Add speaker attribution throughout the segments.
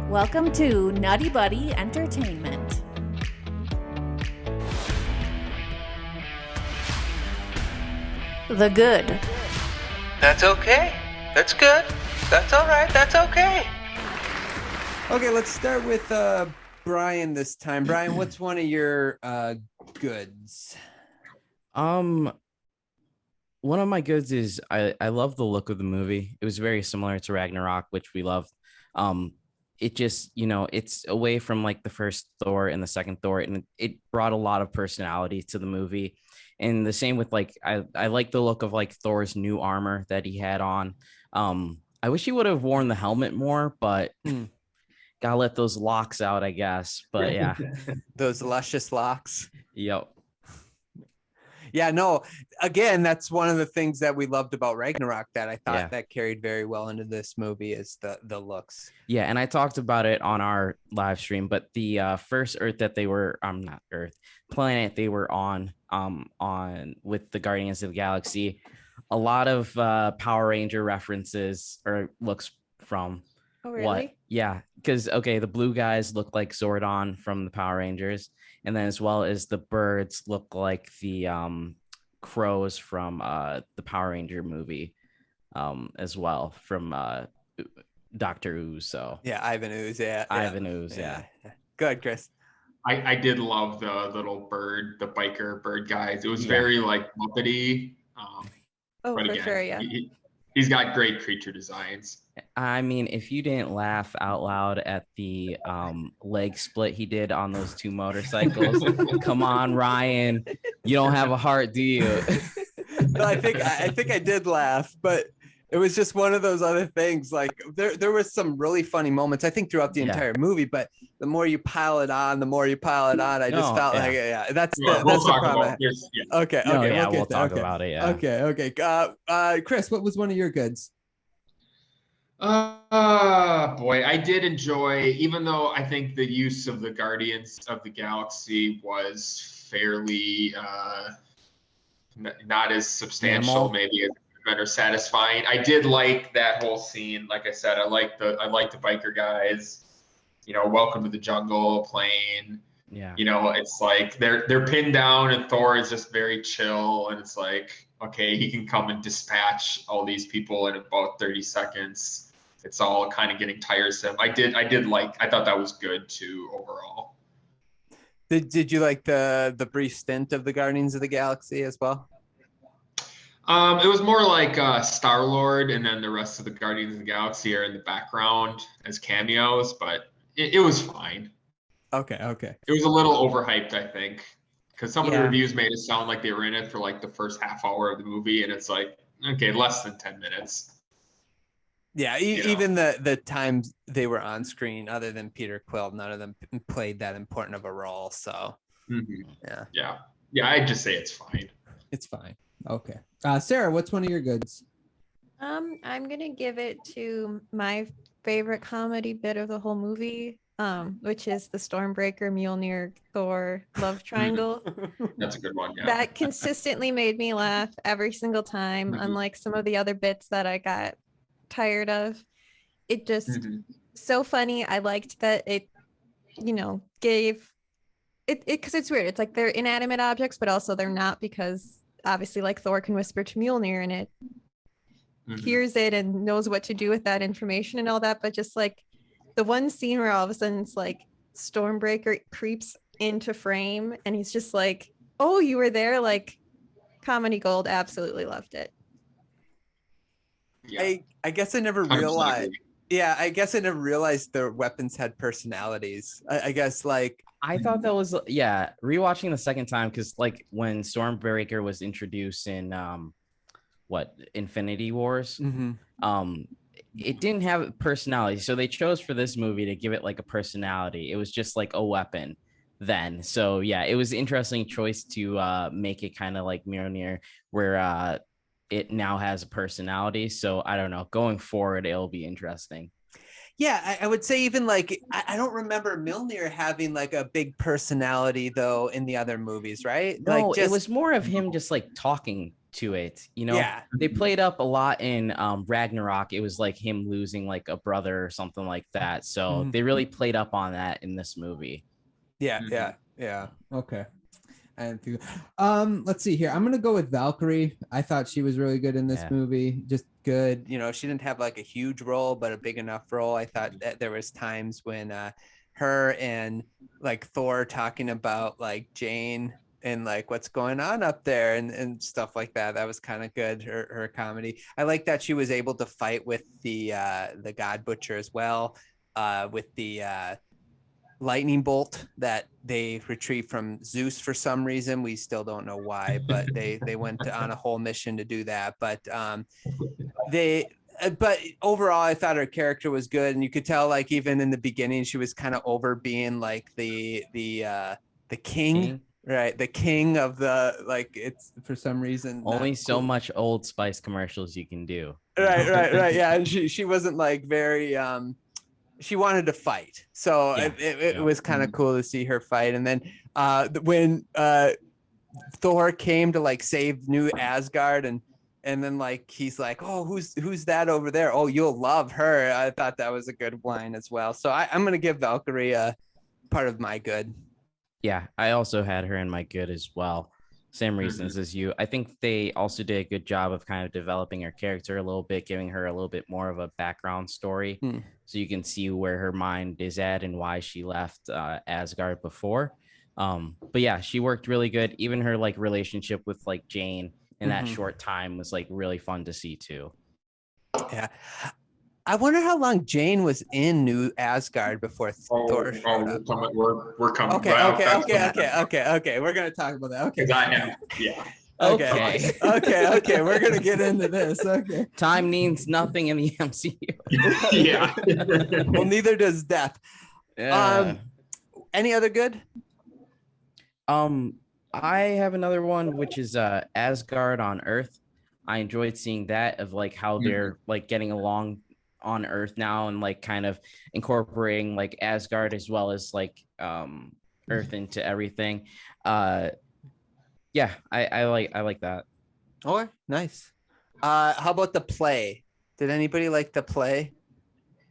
Speaker 1: Welcome to NuttieBuddie Entertainment. The good.
Speaker 2: That's okay. That's good. That's all right. That's okay.
Speaker 3: Okay, let's start with Brian this time. Brian, what's one of your goods?
Speaker 4: One of my goods is I love the look of the movie. It was very similar to Ragnarok, which we loved. It just, it's away from like the first Thor and the second Thor, and it brought a lot of personality to the movie. And the same with like I like the look of like Thor's new armor that he had on. I wish he would have worn the helmet more, but gotta let those locks out, I guess. But yeah.
Speaker 3: Those luscious locks.
Speaker 4: Yep.
Speaker 3: Yeah, no, again, that's one of the things that we loved about Ragnarok that I thought that carried very well into this movie is the looks.
Speaker 4: Yeah, and I talked about it on our live stream, but the first Earth that they were not Earth, planet they were on with the Guardians of the Galaxy, a lot of Power Ranger references or looks from
Speaker 1: Oh, really?
Speaker 4: what? Yeah, because the blue guys look like Zordon from the Power Rangers. And then as well as the birds look like the crows from the Power Ranger movie as well from Dr. Ooze. So
Speaker 3: yeah, Ivan Ooze. Yeah.
Speaker 4: Ivan Ooze. Yeah.
Speaker 3: Good, Chris.
Speaker 5: I did love the little bird, the biker bird guys. It was very like Muppety.
Speaker 1: For sure, yeah.
Speaker 5: He's got great creature designs.
Speaker 4: I mean, if you didn't laugh out loud at the leg split he did on those two motorcycles, come on, Ryan, you don't have a heart, do you?
Speaker 3: No, I think I did laugh, but it was just one of those other things. Like there was some really funny moments, I think, throughout the entire movie. But the more you pile it on, I just felt like that's the problem. Okay,
Speaker 4: we'll talk about it. Yeah.
Speaker 3: Okay. Chris, what was one of your goods?
Speaker 5: Boy, I did enjoy, even though I think the use of the Guardians of the Galaxy was fairly not as substantial, maybe as better satisfying. I did like that whole scene. Like I said, I like the biker guys. Welcome to the jungle playing.
Speaker 4: Yeah.
Speaker 5: It's like they're pinned down and Thor is just very chill, and it's like, okay, he can come and dispatch all these people in about 30 seconds. It's all kind of getting tiresome. I thought that was good too overall.
Speaker 3: Did you like the brief stint of the Guardians of the Galaxy as well?
Speaker 5: It was more like Star-Lord, and then the rest of the Guardians of the Galaxy are in the background as cameos, but it was fine.
Speaker 3: Okay.
Speaker 5: It was a little overhyped, I think, because some of the reviews made it sound like they were in it for like the first half hour of the movie, and it's like, okay, less than 10 minutes.
Speaker 3: Yeah, even the times they were on screen, other than Peter Quill, none of them played that important of a role. So,
Speaker 5: yeah, I'd just say it's fine.
Speaker 3: It's fine. Okay, Sarah, what's one of your goods?
Speaker 6: I'm gonna give it to my favorite comedy bit of the whole movie, which is the Stormbreaker, Mjolnir, Thor love triangle.
Speaker 5: That's a good one. Yeah.
Speaker 6: That consistently made me laugh every single time, unlike some of the other bits that I got tired of. It just so funny. I liked that it gave it because it's weird. It's like they're inanimate objects, but also they're not, because obviously like Thor can whisper to Mjolnir and it hears it and knows what to do with that information and all that. But just like the one scene where all of a sudden it's like Stormbreaker creeps into frame and he's just like, oh, you were there, like comedy gold. Absolutely loved it.
Speaker 3: Yeah. I guess I never realized. Yeah, I guess I never realized their weapons had personalities. I guess like
Speaker 4: I thought that was rewatching the second time, because like when Stormbreaker was introduced in Infinity Wars, it didn't have personality. So they chose for this movie to give it like a personality. It was just like a weapon then. So yeah, it was an interesting choice to make it kind of like Mjolnir, where it now has a personality. So I don't know, going forward, it'll be interesting.
Speaker 3: Yeah, I would say even like, I don't remember Mjolnir having like a big personality though in the other movies, right?
Speaker 4: No,
Speaker 3: like
Speaker 4: it was more of him just like talking to it. You know,
Speaker 3: Yeah.
Speaker 4: they played up a lot in Ragnarok. It was like him losing like a brother or something like that. So they really played up on that in this movie.
Speaker 3: Yeah. Okay. Let's see here. I'm gonna go with Valkyrie. I thought she was really good in this movie. Just good. You know, she didn't have like a huge role, but a big enough role. I thought that there was times when her and like Thor talking about like Jane and like what's going on up there and stuff like that. That was kind of good. Her comedy. I like that she was able to fight with the God Butcher as well. With the lightning bolt that they retrieved from Zeus for some reason. We still don't know why, but they went on a whole mission to do that. But but overall, I thought her character was good, and you could tell like even in the beginning she was kind of over being like the king. Right, the king of the like. It's for some reason
Speaker 4: only so much Old Spice commercials you can do.
Speaker 3: Right. Yeah, and she wasn't like very she wanted to fight, so it was kind of cool to see her fight. And then when Thor came to like save New Asgard, and then like he's like, oh, who's that over there? Oh, you'll love her. I thought that was a good line as well. So I'm gonna give Valkyrie part of my good.
Speaker 4: Yeah, I also had her in my good as well. Same reasons as you. I think they also did a good job of kind of developing her character a little bit, giving her a little bit more of a background story, so you can see where her mind is at and why she left Asgard before. But yeah, she worked really good. Even her like relationship with like Jane in that short time was like really fun to see too.
Speaker 3: Yeah. I wonder how long Jane was in New Asgard before Thor showed up.
Speaker 5: We're coming.
Speaker 3: Okay. We're gonna talk about that. Okay. Okay. We're gonna get into this. Okay.
Speaker 4: Time means nothing in the MCU.
Speaker 5: Yeah.
Speaker 3: Well, neither does death.
Speaker 4: Yeah.
Speaker 3: Any other good?
Speaker 4: I have another one, which is Asgard on Earth. I enjoyed seeing that of like how they're like getting along on Earth now and like kind of incorporating like Asgard as well as like Earth into everything. I like that.
Speaker 3: Oh, nice. How about the play? Did anybody like the play?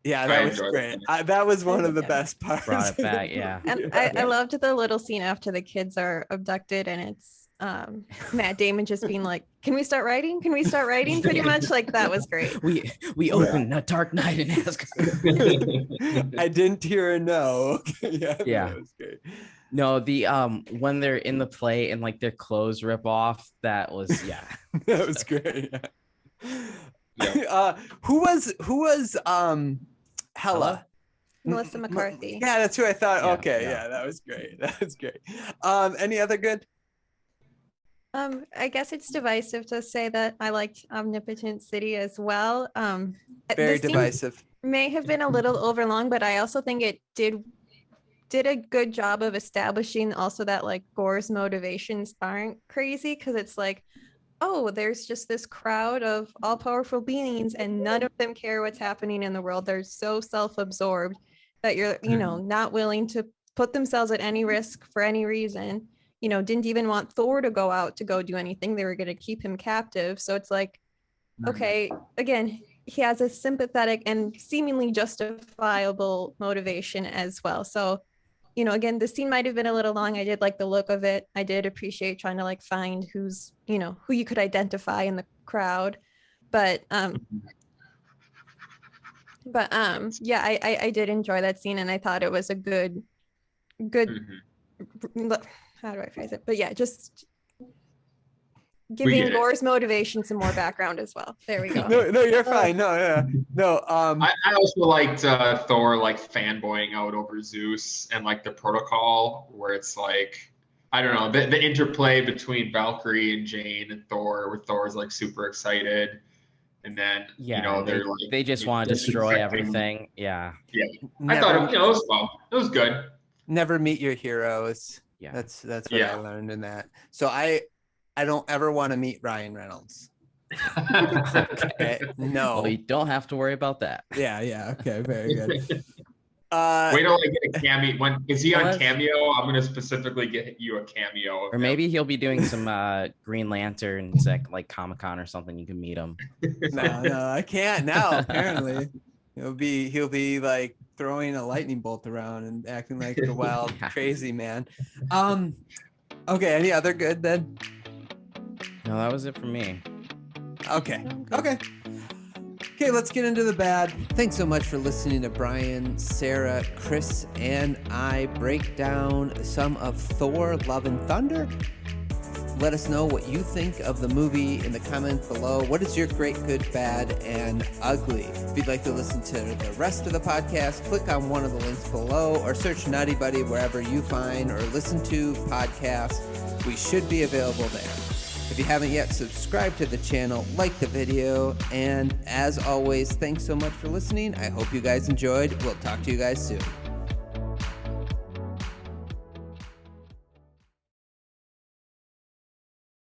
Speaker 3: Yeah, that was great. That was one of the best parts.
Speaker 4: Brought it back, yeah.
Speaker 6: And I loved the little scene after the kids are abducted and it's Matt Damon just being like, can we start writing? Pretty much like that was great.
Speaker 4: We opened a Dark Knight in Asgard.
Speaker 3: I didn't hear a no. Yeah. That was great.
Speaker 4: No, the when they're in the play and like their clothes rip off, that was
Speaker 3: that was great. Yeah. Who was Hela?
Speaker 6: Melissa McCarthy.
Speaker 3: Yeah, that's who I thought. Yeah, that was great. Any other good?
Speaker 6: I guess it's divisive to say that I liked Omnipotent City as well.
Speaker 3: Very divisive.
Speaker 6: May have been a little overlong, but I also think it did a good job of establishing also that like Gore's motivations aren't crazy, because it's like, oh, there's just this crowd of all-powerful beings and none of them care what's happening in the world. They're so self-absorbed that you're, not willing to put themselves at any risk for any reason. Didn't even want Thor to go out to go do anything. They were going to keep him captive. So it's like, okay, again, he has a sympathetic and seemingly justifiable motivation as well. So, again, the scene might have been a little long. I did like the look of it. I did appreciate trying to like find who's, who you could identify in the crowd. But yeah, I did enjoy that scene, and I thought it was a good how do I phrase it? But yeah, just giving Gore's motivation some more background as well. There we go.
Speaker 3: No, you're fine. No.
Speaker 5: I also liked Thor like fanboying out over Zeus and like the protocol where it's like, I don't know, the interplay between Valkyrie and Jane and Thor, where Thor's like super excited. And then, they're like,
Speaker 4: they just want to destroy everything. Yeah.
Speaker 5: I thought it was fun. It was good.
Speaker 3: Never meet your heroes.
Speaker 4: Yeah.
Speaker 3: That's what I learned in that. So I don't ever want to meet Ryan Reynolds. Okay. No.
Speaker 4: Well, you don't have to worry about that.
Speaker 3: Yeah. Okay. Very good.
Speaker 5: Wait till I get a cameo. When is he on
Speaker 4: Well,
Speaker 5: Cameo? I'm gonna specifically get you a cameo.
Speaker 4: Or maybe he'll be doing some Green Lanterns at like Comic-Con or something. You can meet him.
Speaker 3: No, I can't now. Apparently, he'll be like throwing a lightning bolt around and acting like the wild, crazy man. Okay. Any other good then?
Speaker 4: No, that was it for me.
Speaker 3: Okay. Okay, let's get into the bad. Thanks so much for listening to Brian, Sarah, Chris, and I break down some of Thor: Love and Thunder. Let us know what you think of the movie in the comments below. What is your great, good, bad, and ugly? If you'd like to listen to the rest of the podcast, click on one of the links below or search NuttieBuddie wherever you find or listen to podcasts. We should be available there. If you haven't yet, subscribe to the channel, like the video, and as always, thanks so much for listening. I hope you guys enjoyed. We'll talk to you guys soon.